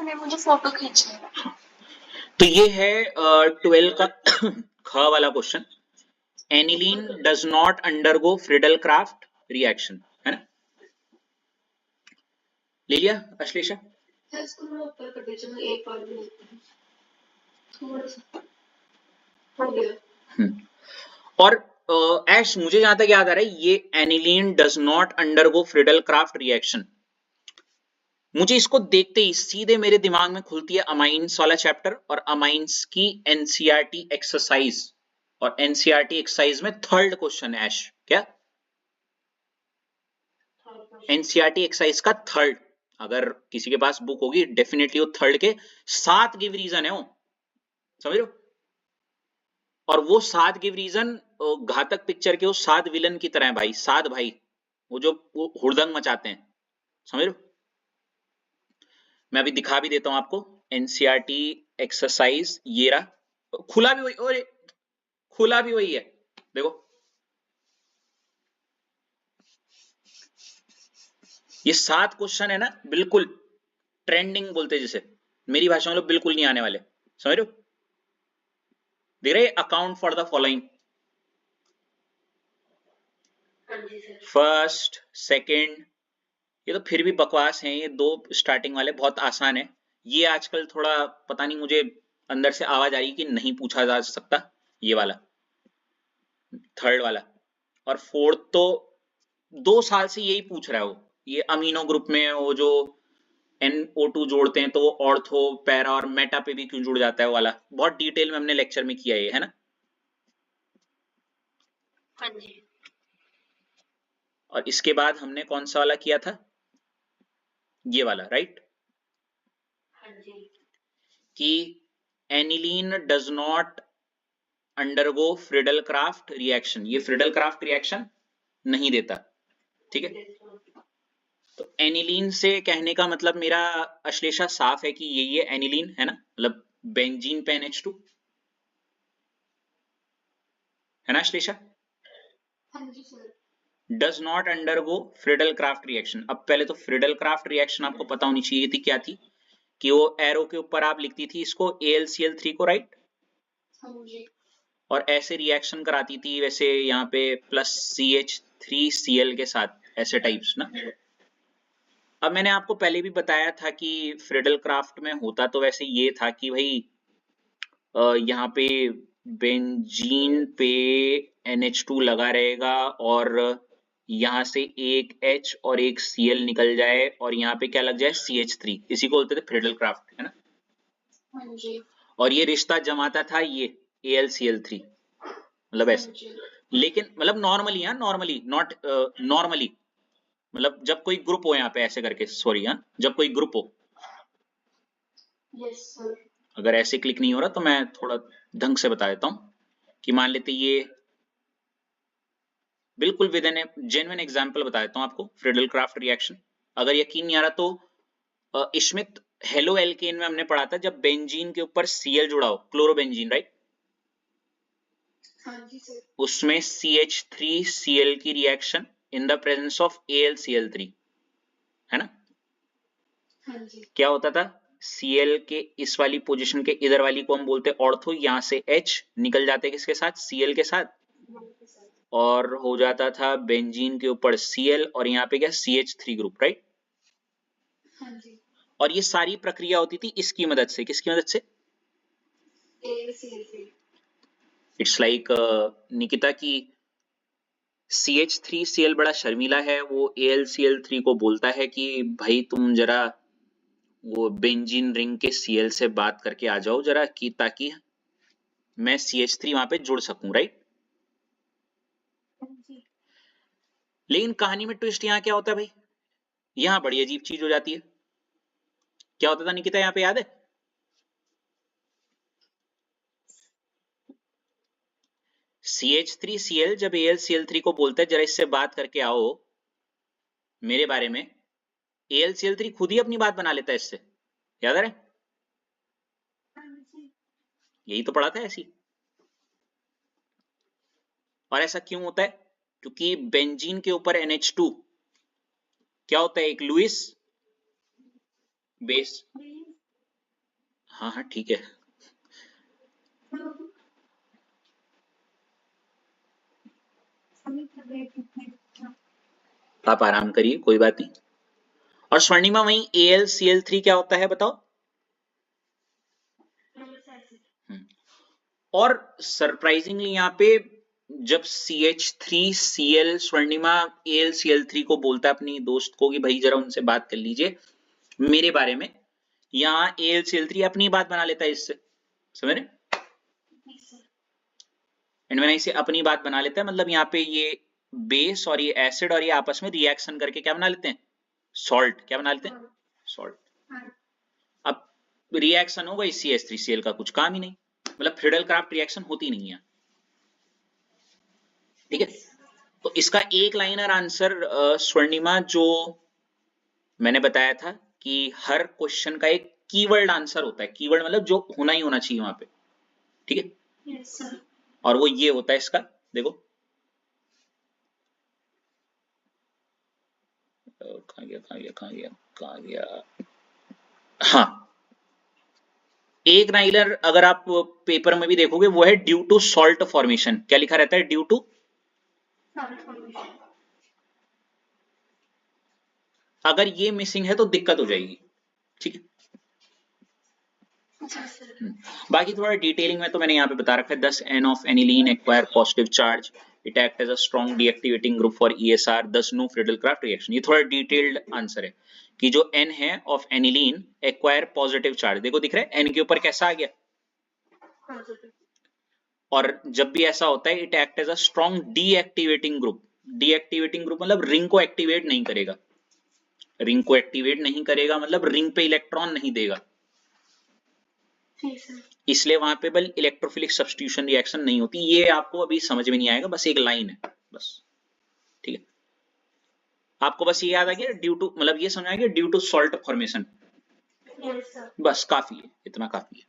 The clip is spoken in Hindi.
नहीं, मुझे फोटो खींचनी है। तो ये है 12 का ख वाला question. Aniline does not undergo Friedel Crafts reaction, है ना? ले लिया अश्लेषा? इसको मैं ऊपर कर दीजिए, मैं एक बार भी थोड़ा सा हो गया। और ऐश मुझे जहां तक याद आ रहा है ये aniline does not undergo Friedel Crafts reaction, मुझे इसको देखते ही सीधे मेरे दिमाग में खुलती है अमाइंस वाला चैप्टर और अमाइंस की एनसीईआरटी एक्सरसाइज। और एनसीईआरटी एक्सरसाइज में थर्ड क्वेश्चन है ऐश, क्या? एनसीईआरटी एक्सरसाइज का थर्ड, अगर किसी के पास बुक होगी डेफिनेटली वो थर्ड के 7 गिव रीजन है वो, समझ रहे हो? और वो 7 गिव रीजन घातक पिक्चर के वो 7 विलन की तरह है भाई, 7 भाई, वो जो वो हुड़दंग मचाते हैं, समझ रहे हो? मैं अभी दिखा भी देता हूं आपको एनसीईआरटी एक्सरसाइज, ये रहा, खुला भी वही, और खुला भी वही है, देखो ये 7 क्वेश्चन है ना, बिल्कुल ट्रेंडिंग बोलते जिसे, मेरी भाषा में लोग बिल्कुल नहीं आने वाले, समझ रहे हो? देख रहे account for the following, first second, ये तो फिर भी बकवास हैं, ये दो स्टार्टिंग वाले बहुत आसान है। ये आजकल थोड़ा पता नहीं मुझे अंदर से आवाज आ रही कि नहीं पूछा जा सकता, ये वाला थर्ड वाला। और फोर्थ तो 2 साल से यही पूछ रहा है वो, ये अमीनो ग्रुप में वो जो NO2 जोड़ते हैं तो वो ऑर्थो पैरा और मेटा पे भी क्यों जुड़ जाता है, वो वाला बहुत डिटेल में हमने लेक्चर में किया है ना? हाँ जी। और इसके बाद हमने कौन सा वाला किया था, ये वाला, राइट? हाँ जी। कि aniline does not undergo Friedel Crafts reaction, ये फ्रिडल क्राफ्ट रिएक्शन नहीं देता, ठीक है? तो एनिलीन से कहने का मतलब मेरा अश्लेषा साफ है कि ये एनिलीन है ना, मतलब बेंजीन पे NH2 है ना अश्लेषा? हाँ जी sir. Does not undergo Friedel Crafts reaction. अब पहले तो फ्रिडल क्राफ्ट रिएक्शन आपको पता होनी चाहिए थी क्या थी, कि वो एरो के ऊपर आप लिखती थी इसको AlCl3 को, राइट? हाँ जी। और ऐसे रिएक्शन कराती थी वैसे यहाँ पे प्लस CH3Cl के साथ, ऐसे टाइप्स ना। अब मैंने आपको पहले भी बताया था कि फ्रिडल क्राफ्ट में होता तो वैसे ये था कि भाई यहाँ पे बेंजीन पे NH2 लगा रहेगा और यहाँ से एक H और एक Cl निकल जाए और यहाँ पे क्या लग जाए CH3, इसी को बोलते थे फ्रिडल क्राफ्ट, है ना? हाँ जी। और ये रिश्ता जमाता था ये AlCl3, मतलब हाँ ऐसे। जी। लेकिन मतलब नॉर्मली, हाँ नॉर्मली, नॉट नॉर्मली, मतलब जब कोई ग्रुप हो यहाँ पे ऐसे करके, सॉरी हाँ, जब कोई ग्रुप हो, यस सर। अगर ऐसे क्लिक नहीं हो रहा तो मैं थोड़ा ढंग से बता देता हूँ कि मान लेते ये बिल्कुल विद एन जेन्युइन एग्जांपल बता देता हूँ आपको, फ्रिडल क्राफ्ट रिएक्शन। अगर यकीन नहीं आ रहा तो इश्मित हेलो एल्केन में हमने पढ़ा था जब बेंजीन के ऊपर Cl जुड़ा हो, क्लोरोबेंजीन, राइट? हाँ जी सर। उसमें CH3Cl की reaction in the presence of AlCl3, है ना? हाँ जी। क्या होता था, Cl के इस वाली पोजीशन के इधर वाली को हम बोलते ऑर्थो, यहां से H निकल जाते किसके साथ, Cl के साथ, और हो जाता था बेंजीन के ऊपर Cl और यहाँ पे क्या CH3 ग्रुप, राइट? हाँ जी। और ये सारी प्रक्रिया होती थी इसकी मदद से, किसकी मदद से? AlCl3। इट्स लाइक निकिता की CH3Cl बड़ा शर्मीला है, वो AlCl3 को बोलता है कि भाई तुम जरा वो बेंजीन रिंग के Cl से बात करके आ जाओ जरा, कि ताकि मैं CH3 वहां पे जुड़ सकूं, राइट? लेकिन कहानी में ट्विस्ट यहाँ क्या होता है भाई, यहाँ बड़ी अजीब चीज हो जाती है। क्या होता था निकिता यहाँ पे, याद है? CH3Cl जब AlCl3 को बोलता है जरा इससे बात करके आओ मेरे बारे में, AlCl3 खुद ही अपनी बात बना लेता है इससे, याद है? यही तो पढ़ा था ऐसी। और ऐसा क्यों होता है, क्योंकि बेंजीन के ऊपर NH2 क्या होता है, एक लुईस बेस, हाँ हाँ ठीक है, आप आराम करिए, कोई बात नहीं। और स्वर्णिमा वही AlCl3 क्या होता है बताओ? और सरप्राइजिंगली यहाँ पे जब CH3Cl स्वर्णिमा AlCl3 को बोलता है अपनी दोस्त को कि भाई जरा उनसे बात कर लीजिए मेरे बारे में, यहाँ AlCl3 अपनी बात बना लेता है इससे, समझ रहे? एंड व्हेन आई से अपनी बात बना लेता है मतलब यहाँ पे ये बेस और ये एसिड और ये आपस में रिएक्शन करके क्या बना लेते हैं? सॉल्ट। क्या बना लेते हैं? सॉल्ट। अब रिएक्शन होगा इस CH3Cl का कुछ काम ही नहीं, मतलब फ्रीडल क्राफ्ट रिएक्शन होती नहीं है, ठीक है। तो इसका एक लाइनर आंसर स्वर्णिमा जो मैंने बताया था कि हर क्वेश्चन का एक कीवर्ड आंसर होता है, कीवर्ड मतलब जो होना ही होना चाहिए वहां पे, ठीक है। Yes sir. और वो ये होता है इसका, देखो कहाँ गया कहाँ गया कहाँ गया कहाँ गया, हाँ एक नाइलर अगर आप पेपर में भी देखोगे वो है ड्यू टू सॉल्ट फॉर्मेशन। क्या लिखा रहता है? Due to salt formation. अगर ये मिसिंग है तो दिक्कत हो जाएगी, ठीक है। बाकी थोड़ा डिटेलिंग में तो मैंने यहाँ पे बता रखा है, 10 N of aniline acquire positive charge, it act as a strong deactivating group for ESR, thus no Friedel-Crafts reaction। ये थोड़ा डिटेल्ड आंसर है कि जो N है of aniline acquire positive charge, देखो दिख रहा है N के ऊपर कैसा आ गया, और जब भी ऐसा होता है it act as a strong deactivating group. Deactivating group मतलब रिंग को एक्टिवेट नहीं करेगा, रिंग को एक्टिवेट नहीं करेगा मतलब रिंग पे इलेक्ट्रॉन नहीं देगा, इसलिए वहां पे बल इलेक्ट्रोफिलिक सब्स्टिट्यूशन रिएक्शन नहीं होती। ये आपको अभी समझ में नहीं आएगा, बस एक लाइन है बस, ठीक है। आपको बस ये याद आ गया ड्यू टू, मतलब ये समझ आ गया ड्यू टू सॉल्ट फॉर्मेशन, बस काफी है, इतना काफी है।